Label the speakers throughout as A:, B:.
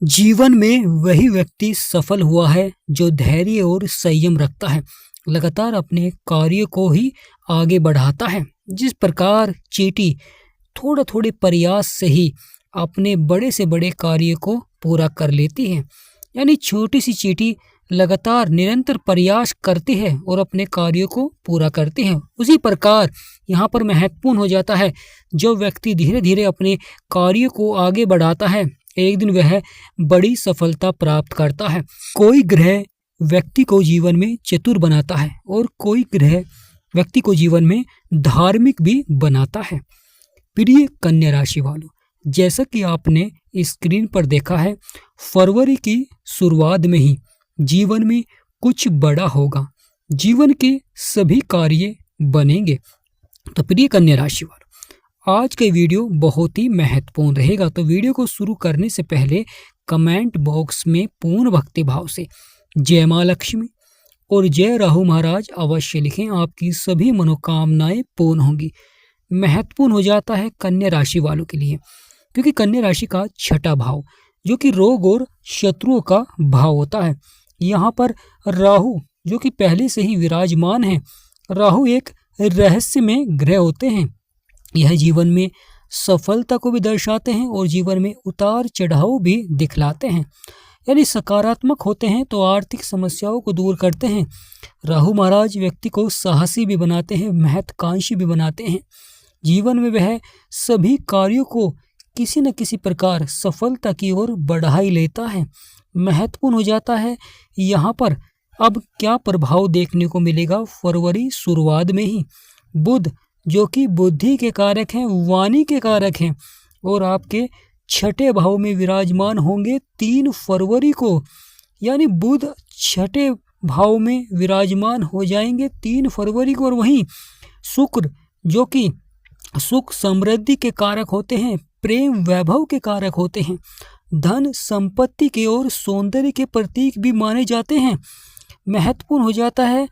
A: जीवन में वही व्यक्ति सफल हुआ है जो धैर्य और संयम रखता है, लगातार अपने कार्य को ही आगे बढ़ाता है। जिस प्रकार चींटी थोड़े थोड़े प्रयास से ही अपने बड़े से बड़े कार्य को पूरा कर लेती है, यानी छोटी सी चींटी लगातार निरंतर प्रयास करती है और अपने कार्यों को पूरा करती है। उसी प्रकार यहाँ पर महत्वपूर्ण हो जाता है, जो व्यक्ति धीरे धीरे अपने कार्य को आगे बढ़ाता है, एक दिन वह बड़ी सफलता प्राप्त करता है। कोई ग्रह व्यक्ति को जीवन में चतुर बनाता है और कोई ग्रह व्यक्ति को जीवन में धार्मिक भी बनाता है। प्रिय कन्या राशि वालों, जैसा कि आपने स्क्रीन पर देखा है, फरवरी की शुरुआत में ही जीवन में कुछ बड़ा होगा, जीवन के सभी कार्य बनेंगे। तो प्रिय कन्या राशि वालों, आज का वीडियो बहुत ही महत्वपूर्ण रहेगा। तो वीडियो को शुरू करने से पहले कमेंट बॉक्स में पूर्ण भक्ति भाव से जय माँ लक्ष्मी और जय राहु महाराज अवश्य लिखें, आपकी सभी मनोकामनाएं पूर्ण होंगी। महत्वपूर्ण हो जाता है कन्या राशि वालों के लिए, क्योंकि कन्या राशि का छठा भाव जो कि रोग और शत्रुओं का भाव होता है। यहाँ पर राहु जो कि पहले से ही विराजमान है, राहु एक रहस्यमय ग्रह होते हैं। यह जीवन में सफलता को भी दर्शाते हैं और जीवन में उतार चढ़ाव भी दिखलाते हैं, यानी सकारात्मक होते हैं तो आर्थिक समस्याओं को दूर करते हैं। राहु महाराज व्यक्ति को साहसी भी बनाते हैं, महत्वाकांक्षी भी बनाते हैं। जीवन में वह सभी कार्यों को किसी न किसी प्रकार सफलता की ओर बढ़ा ही लेता है। महत्वपूर्ण हो जाता है यहाँ पर अब क्या प्रभाव देखने को मिलेगा। फरवरी शुरुआत में ही बुध जो कि बुद्धि के कारक हैं, वाणी के कारक हैं, और आपके छठे भाव में विराजमान होंगे 3 फरवरी को, यानी बुध छठे भाव में विराजमान हो जाएंगे 3 फरवरी को। और वहीं शुक्र जो कि सुख समृद्धि के कारक होते हैं, प्रेम वैभव के कारक होते हैं, धन संपत्ति के और सौंदर्य के प्रतीक भी माने जाते हैं। महत्वपूर्ण हो जाता है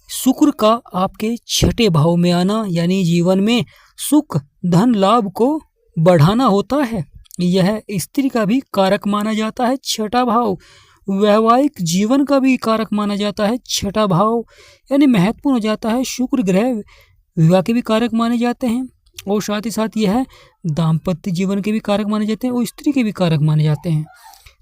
A: शुक्र का आपके छठे भाव में आना, यानी जीवन में सुख धन लाभ को बढ़ाना होता है। यह स्त्री का भी कारक माना जाता है छठा भाव, वैवाहिक जीवन का भी कारक माना जाता है छठा भाव, यानी महत्वपूर्ण हो जाता है। शुक्र ग्रह विवाह के भी कारक माने जाते हैं और साथ ही साथ यह दाम्पत्य जीवन के भी कारक माने जाते हैं और स्त्री के भी कारक माने जाते हैं।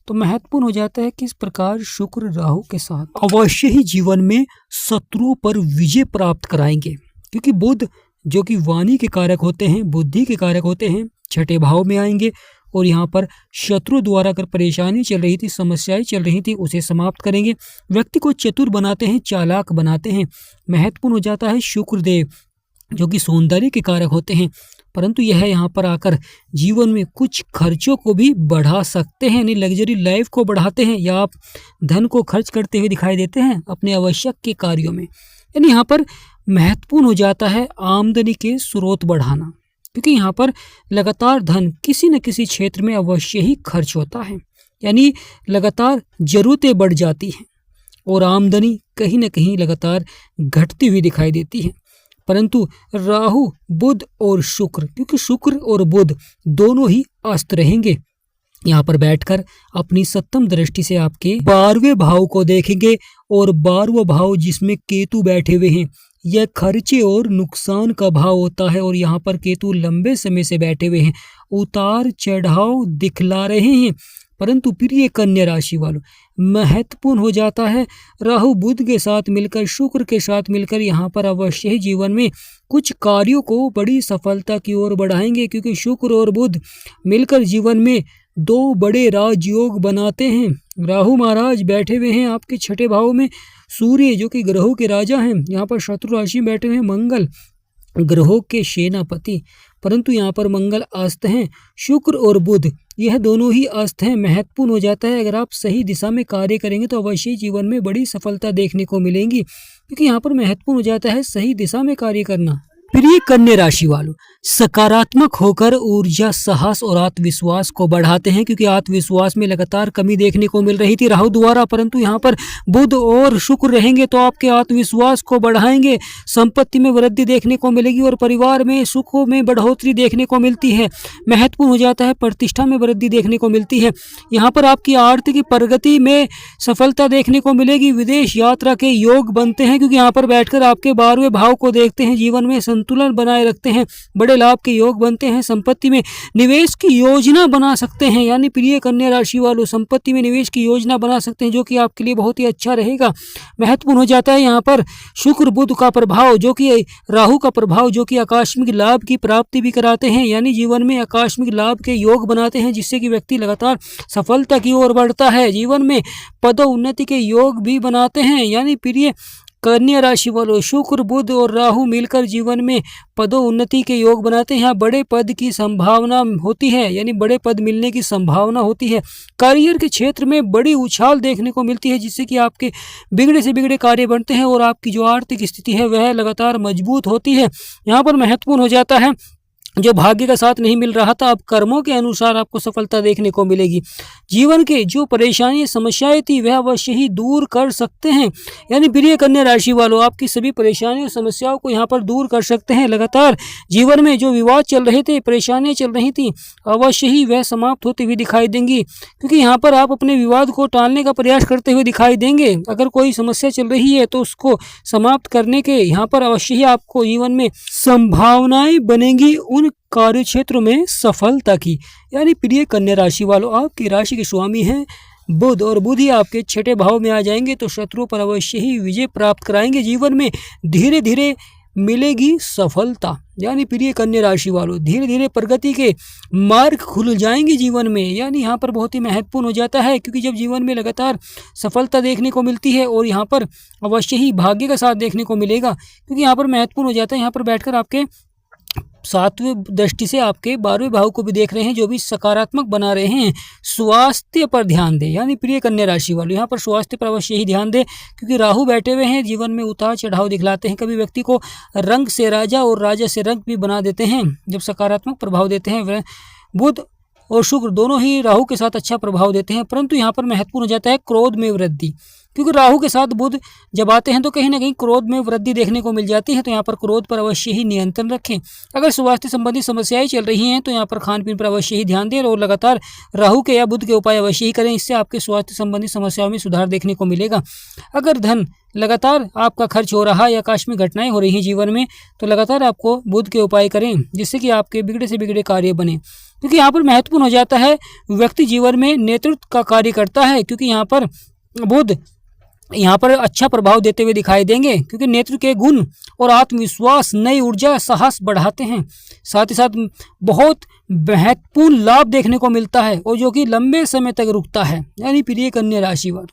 A: तो महत्वपूर्ण हो जाता है किस प्रकार शुक्र राहु के साथ अवश्य ही जीवन में शत्रुओं पर विजय प्राप्त कराएंगे, क्योंकि बुध जो कि वाणी के कारक होते हैं, बुद्धि के कारक होते हैं, छठे भाव में आएंगे और यहाँ पर शत्रु द्वारा अगर परेशानी चल रही थी, समस्याएं चल रही थी, उसे समाप्त करेंगे। व्यक्ति को चतुर बनाते हैं, चालाक बनाते हैं। महत्वपूर्ण हो जाता है शुक्र देव जो कि सौंदर्य के कारक होते हैं, परंतु यह यहाँ पर आकर जीवन में कुछ खर्चों को भी बढ़ा सकते हैं, यानी लग्जरी लाइफ को बढ़ाते हैं, या आप धन को खर्च करते हुए दिखाई देते हैं अपने आवश्यक के कार्यों में। यानी यहाँ पर महत्वपूर्ण हो जाता है आमदनी के स्रोत बढ़ाना, क्योंकि यहाँ पर लगातार धन किसी न किसी क्षेत्र में अवश्य ही खर्च होता है, यानी लगातार जरूरतें बढ़ जाती हैं और आमदनी कहीं न कहीं लगातार घटती हुई दिखाई देती है। परंतु राहु बुध और शुक्र, क्योंकि शुक्र और बुध दोनों ही अस्त रहेंगे, यहाँ पर बैठकर अपनी सप्तम दृष्टि से आपके 12वें भाव को देखेंगे, और 12वां भाव जिसमें केतु बैठे हुए हैं, यह खर्चे और नुकसान का भाव होता है। और यहाँ पर केतु लंबे समय से बैठे हुए हैं, उतार चढ़ाव दिखला रहे हैं। परंतु प्रिय कन्या राशि वालों, महत्वपूर्ण हो जाता है राहु बुध के साथ मिलकर, शुक्र के साथ मिलकर यहाँ पर अवश्य ही जीवन में कुछ कार्यों को बड़ी सफलता की ओर बढ़ाएंगे, क्योंकि शुक्र और बुध मिलकर जीवन में 2 बड़े राजयोग बनाते हैं। राहु महाराज बैठे हुए हैं आपके छठे भाव में, सूर्य जो कि ग्रहों के राजा हैं, यहाँ पर शत्रु राशि में बैठे हुए हैं, मंगल ग्रहों के सेनापति, परंतु यहाँ पर मंगल अस्त हैं। शुक्र और बुध यह दोनों ही अस्त हैं। महत्वपूर्ण हो जाता है अगर आप सही दिशा में कार्य करेंगे तो अवश्य जीवन में बड़ी सफलता देखने को मिलेंगी, क्योंकि यहाँ पर महत्वपूर्ण हो जाता है सही दिशा में कार्य करना। प्रिय कन्या राशि वालों, सकारात्मक होकर ऊर्जा, साहस और आत्मविश्वास को बढ़ाते हैं, क्योंकि आत्मविश्वास में लगातार कमी देखने को मिल रही थी राहु द्वारा, परंतु यहाँ पर बुध और शुक्र रहेंगे तो आपके आत्मविश्वास को बढ़ाएंगे। संपत्ति में वृद्धि देखने को मिलेगी और परिवार में सुखों में बढ़ोतरी देखने को मिलती है। महत्वपूर्ण हो जाता है, प्रतिष्ठा में वृद्धि देखने को मिलती है। यहाँ पर आपकी आर्थिक प्रगति में सफलता देखने को मिलेगी। विदेश यात्रा के योग बनते हैं, क्योंकि यहाँ पर बैठकर आपके 12वें भाव को देखते हैं, जीवन में संतुलन बनाए रखते हैं, बड़े लाभ के योग बनते हैं। संपत्ति में निवेश की योजना बना सकते हैं, यानी प्रिय कन्या राशि वालों संपत्ति में निवेश की योजना बना सकते हैं, जो कि आपके लिए बहुत ही अच्छा रहेगा। महत्वपूर्ण हो जाता है यहाँ पर शुक्र बुध का प्रभाव, जो कि राहु का प्रभाव, जो कि आकस्मिक लाभ की प्राप्ति भी कराते हैं, यानी जीवन में आकस्मिक लाभ के योग बनाते हैं, जिससे कि व्यक्ति लगातार सफलता की ओर बढ़ता है। जीवन में पदोन्नति के योग भी बनाते हैं, यानी प्रिय कन्या राशि वालों शुक्र बुध और राहु मिलकर जीवन में पदोन्नति के योग बनाते हैं। यहाँ बड़े पद की संभावना होती है, यानी बड़े पद मिलने की संभावना होती है। करियर के क्षेत्र में बड़ी उछाल देखने को मिलती है, जिससे कि आपके बिगड़े से बिगड़े कार्य बनते हैं और आपकी जो आर्थिक स्थिति है वह लगातार मजबूत होती है। यहाँ पर महत्वपूर्ण हो जाता है, जो भाग्य का साथ नहीं मिल रहा था, अब कर्मों के अनुसार आपको सफलता देखने को मिलेगी। जीवन के जो परेशानी समस्याएं थी वह अवश्य ही दूर कर सकते हैं, यानी प्रिय कन्या राशि वालों आपकी सभी परेशानियों समस्याओं को यहाँ पर दूर कर सकते हैं। लगातार जीवन में जो विवाद चल रहे थे, परेशानियां चल रही थी, अवश्य ही वह समाप्त होती हुई दिखाई देंगी, क्योंकि यहाँ पर आप अपने विवाद को टालने का प्रयास करते हुए दिखाई देंगे। अगर कोई समस्या चल रही है तो उसको समाप्त करने के यहाँ पर अवश्य ही आपको जीवन में संभावनाएं बनेंगी उन कार्य क्षेत्र में सफलता की। यानी प्रिय कन्या राशि वालों आपकी राशि के स्वामी हैं बुध, और बुध ही आपके छठे भाव में आ जाएंगे तो शत्रुओं पर अवश्य ही विजय प्राप्त कराएंगे। जीवन में धीरे धीरे मिलेगी सफलता, यानी प्रिय कन्या राशि वालों धीरे धीरे प्रगति के मार्ग खुल जाएंगे जीवन में। यानी यहाँ पर बहुत ही महत्वपूर्ण हो जाता है, क्योंकि जब जीवन में लगातार सफलता देखने को मिलती है और यहाँ पर अवश्य ही भाग्य का साथ देखने को मिलेगा, क्योंकि यहाँ पर महत्वपूर्ण हो जाता है, यहाँ पर बैठकर आपके 7वें दृष्टि से आपके 12वें भाव को भी देख रहे हैं, जो भी सकारात्मक बना रहे हैं। स्वास्थ्य पर ध्यान दें, यानी प्रिय कन्या राशि वालों यहाँ पर स्वास्थ्य पर अवश्य ही ध्यान दें, क्योंकि राहु बैठे हुए हैं, जीवन में उतार चढ़ाव दिखलाते हैं। कभी व्यक्ति को रंग से राजा और राजा से रंग भी बना देते हैं, जब सकारात्मक प्रभाव देते हैं। वह बुध और शुक्र दोनों ही राहु के साथ अच्छा प्रभाव देते हैं, परंतु यहाँ पर महत्वपूर्ण हो जाता है क्रोध में वृद्धि, क्योंकि राहु के साथ बुध जब आते हैं तो कहीं ना कहीं क्रोध में वृद्धि देखने को मिल जाती है। तो यहाँ पर क्रोध पर अवश्य ही नियंत्रण रखें। अगर स्वास्थ्य संबंधी समस्याएं चल रही हैं तो यहाँ पर खान पीन पर अवश्य ही ध्यान दें और लगातार राहु के या बुध के उपाय अवश्य ही करें, इससे आपके स्वास्थ्य संबंधी समस्याओं में सुधार देखने को मिलेगा। अगर धन लगातार आपका खर्च हो रहा है या आकस्मिक घटनाएं हो रही हैं जीवन में, तो लगातार आपको बुध के उपाय करें, जिससे कि आपके बिगड़े से बिगड़े कार्य बने, क्योंकि यहाँ पर महत्वपूर्ण हो जाता है व्यक्ति जीवन में नेतृत्व का कार्य करता है, क्योंकि यहाँ पर बुध यहाँ पर अच्छा प्रभाव देते हुए दिखाई देंगे, क्योंकि नेतृत्व के गुण और आत्मविश्वास नई ऊर्जा साहस बढ़ाते हैं। साथ ही साथ बहुत महत्वपूर्ण लाभ देखने को मिलता है और जो कि लंबे समय तक रुकता है, यानी प्रिय कन्या राशि वालों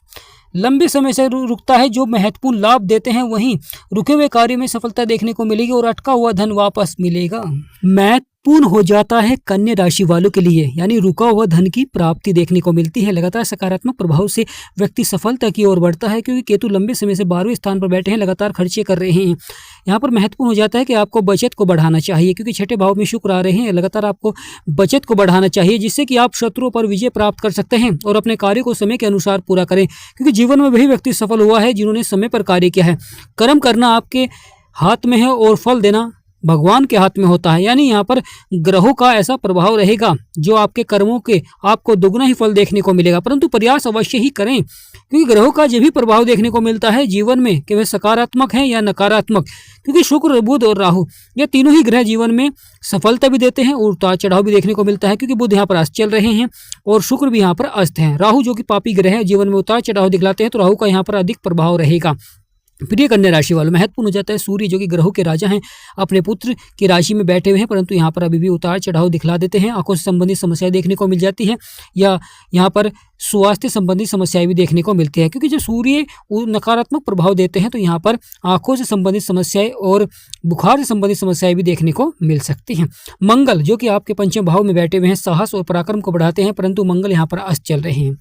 A: लंबे समय से रुकता है। जो महत्वपूर्ण लाभ देते हैं वहीं रुके हुए कार्य में सफलता देखने को मिलेगी और अटका हुआ धन वापस मिलेगा। महत्वपूर्ण हो जाता है कन्या राशि वालों के लिए, यानी रुका हुआ धन की प्राप्ति देखने को मिलती है। लगातार सकारात्मक प्रभाव से व्यक्ति सफलता की ओर बढ़ता है, क्योंकि केतु लंबे समय से 12वें स्थान पर बैठे हैं, लगातार खर्चे कर रहे हैं। यहाँ पर महत्वपूर्ण हो जाता है कि आपको बचत को बढ़ाना चाहिए, क्योंकि छठे भाव में शुक्र आ रहे हैं। लगातार आपको बचत को बढ़ाना चाहिए, जिससे कि आप शत्रुओं पर विजय प्राप्त कर सकते हैं और अपने कार्य को समय के अनुसार पूरा करें, क्योंकि जीवन में वही व्यक्ति सफल हुआ है जिन्होंने समय पर कार्य किया है। कर्म करना आपके हाथ में है और फल देना भगवान के हाथ में होता है। यानी यहाँ पर ग्रहों का ऐसा प्रभाव रहेगा जो आपके कर्मों के आपको दुगना ही फल देखने को मिलेगा, परंतु प्रयास अवश्य ही करें, क्योंकि ग्रहों का जो भी प्रभाव देखने को मिलता है जीवन में कि वे सकारात्मक हैं या नकारात्मक, क्योंकि शुक्र बुध और राहु ये तीनों ही ग्रह जीवन में सफलता भी देते हैं और उतार चढ़ाव भी देखने को मिलता है, क्योंकि बुध यहाँ पर अस्त चल रहे हैं और शुक्र भी यहाँ पर अस्त हैं। राहु जो कि पापी ग्रह है, जीवन में उतार चढ़ाव दिखलाते हैं, तो राहु का यहाँ पर अधिक प्रभाव रहेगा। प्रिय कन्या राशि वालों महत्वपूर्ण हो जाता है सूर्य जो कि ग्रहों के राजा हैं अपने पुत्र की राशि में बैठे हुए हैं, परंतु यहाँ पर अभी भी उतार चढ़ाव दिखला देते हैं। आंखों से संबंधित समस्याएं देखने को मिल जाती है, या यहाँ पर स्वास्थ्य संबंधी समस्याएं भी देखने को मिलती है, क्योंकि जब सूर्य नकारात्मक प्रभाव देते हैं तो यहाँ पर आंखों से संबंधित समस्याएं और बुखार से संबंधित समस्याएं भी देखने को मिल सकती हैं। मंगल जो कि आपके पंचम भाव में बैठे हुए हैं, साहस और पराक्रम को बढ़ाते हैं, परंतु मंगल यहाँ पर अस्त चल रहे हैं।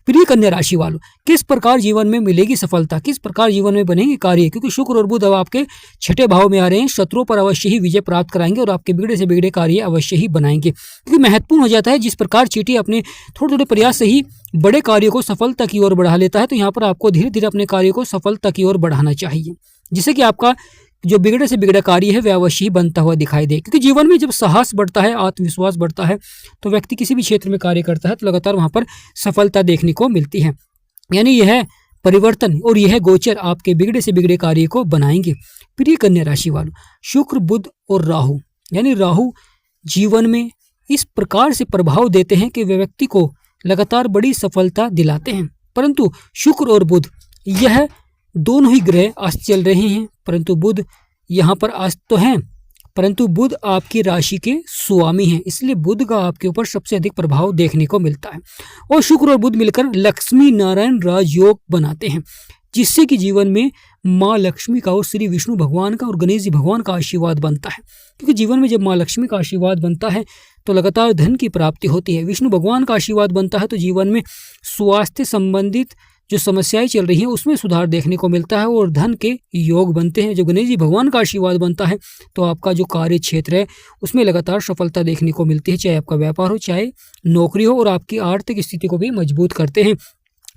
A: प्रिय कन्या राशि वालों, किस प्रकार जीवन में मिलेगी सफलता, किस प्रकार जीवन में बनेंगे कार्य, क्योंकि शुक्र और बुध अब आपके छठे भाव में आ रहे हैं। शत्रुओं पर अवश्य ही विजय प्राप्त कराएंगे और आपके बिगड़े से बिगड़े कार्य अवश्य ही बनाएंगे, क्योंकि महत्वपूर्ण हो जाता है जिस प्रकार चींटी अपने थोड़े थोड़े प्रयास से ही बड़े कार्यों को सफलता की ओर बढ़ा लेता है, तो यहाँ पर आपको धीरे धीरे अपने कार्यों को सफलता की ओर बढ़ाना चाहिए, जिससे कि आपका जो बिगड़े से बिगड़ा कार्य है वह अवश्य ही बनता हुआ दिखाई दे। क्योंकि जीवन में जब साहस बढ़ता है, आत्मविश्वास बढ़ता है, तो व्यक्ति किसी भी क्षेत्र में कार्य करता है तो लगातार वहां पर सफलता देखने को मिलती है। यानी यह परिवर्तन और यह गोचर आपके बिगड़े से बिगड़े कार्य को बनाएंगे। प्रिय कन्या राशि वालों, शुक्र, बुध और राहु, यानी राहु जीवन में इस प्रकार से प्रभाव देते हैं कि वे व्यक्ति को लगातार बड़ी सफलता दिलाते हैं, परंतु शुक्र और बुध यह दोनों ही ग्रह अस्त चल रहे हैं, परंतु बुध यहाँ पर अस्त तो हैं, परंतु बुध आपकी राशि के स्वामी हैं, इसलिए बुध का आपके ऊपर सबसे अधिक प्रभाव देखने को मिलता है। और शुक्र और बुध मिलकर लक्ष्मी नारायण राजयोग बनाते हैं, जिससे कि जीवन में माँ लक्ष्मी का और श्री विष्णु भगवान का और गणेश जी भगवान का आशीर्वाद बनता है। क्योंकि जीवन में जब माँ लक्ष्मी का आशीर्वाद बनता है तो लगातार धन की प्राप्ति होती है। विष्णु भगवान का आशीर्वाद बनता है तो जीवन में स्वास्थ्य संबंधित जो समस्याएं चल रही हैं उसमें सुधार देखने को मिलता है और धन के योग बनते हैं। जब गणेश जी भगवान का आशीर्वाद बनता है तो आपका जो कार्य क्षेत्र है उसमें लगातार सफलता देखने को मिलती है, चाहे आपका व्यापार हो, चाहे नौकरी हो, और आपकी आर्थिक स्थिति को भी मजबूत करते हैं।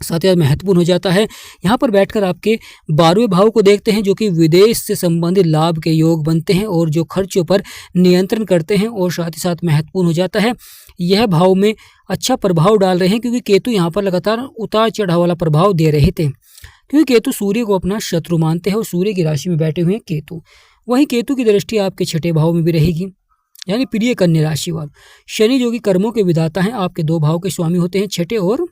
A: साथ ही महत्वपूर्ण हो जाता है यहाँ पर बैठकर आपके 12वें भाव को देखते हैं, जो कि विदेश से संबंधित लाभ के योग बनते हैं और जो खर्चों पर नियंत्रण करते हैं। और साथ ही साथ महत्वपूर्ण हो जाता है यह भाव में अच्छा प्रभाव डाल रहे हैं, क्योंकि केतु यहाँ पर लगातार उतार चढ़ाव वाला प्रभाव दे रहे थे, क्योंकि केतु सूर्य को अपना शत्रु मानते हैं और सूर्य की राशि में बैठे हुए हैं केतु। वहीं केतु की दृष्टि आपके छठे भाव में भी रहेगी। यानी प्रिय कन्या राशि वालों, शनि जो कि कर्मों के विधाता हैं, आपके 2 भाव के स्वामी होते हैं, छठे और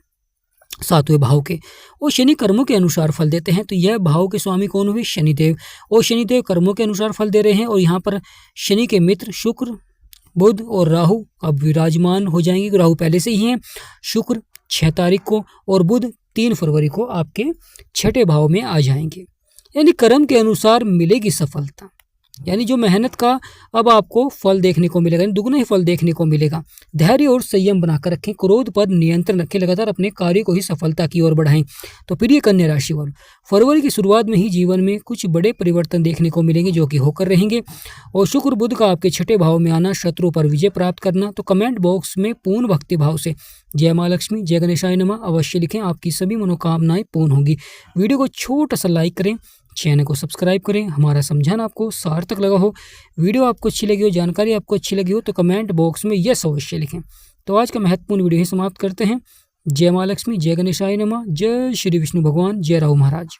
A: 7वें भाव के, और शनि कर्मों के अनुसार फल देते हैं। तो यह भाव के स्वामी कौन हुए? शनिदेव, और शनिदेव कर्मों के अनुसार फल दे रहे हैं। और यहाँ पर शनि के मित्र शुक्र, बुध और राहु अब विराजमान हो जाएंगे। राहु पहले से ही हैं। शुक्र 6 तारीख को और बुध 3 फरवरी को आपके छठे भाव में आ जाएंगे। यानी कर्म के अनुसार मिलेगी सफलता, यानी जो मेहनत का अब आपको फल देखने को मिलेगा, दुगना ही फल देखने को मिलेगा। धैर्य और संयम बनाकर रखें, क्रोध पर नियंत्रण रखें, लगातार अपने कार्य को ही सफलता की ओर बढ़ाएं। तो प्रिय कन्या राशि वालों, फरवरी की शुरुआत में ही जीवन में कुछ बड़े परिवर्तन देखने को मिलेंगे जो कि होकर रहेंगे। और शुक्र बुध का आपके छठे भाव में आना, शत्रु पर विजय प्राप्त करना। तो कमेंट बॉक्स में पूर्ण भक्ति भाव से जय माँ लक्ष्मी, जय गणेशाय नमः अवश्य लिखें, आपकी सभी मनोकामनाएं पूर्ण होंगी। वीडियो को छोटा सा लाइक करें, चैनल को सब्सक्राइब करें। हमारा समझाना आपको सार्थक लगा हो, वीडियो आपको अच्छी लगी हो, जानकारी आपको अच्छी लगी हो, तो कमेंट बॉक्स में यस अवश्य लिखें। तो आज का महत्वपूर्ण वीडियो ही समाप्त करते हैं। जय माँ लक्ष्मी, जय गणेशाय नमः, जय श्री विष्णु भगवान, जय राहु महाराज।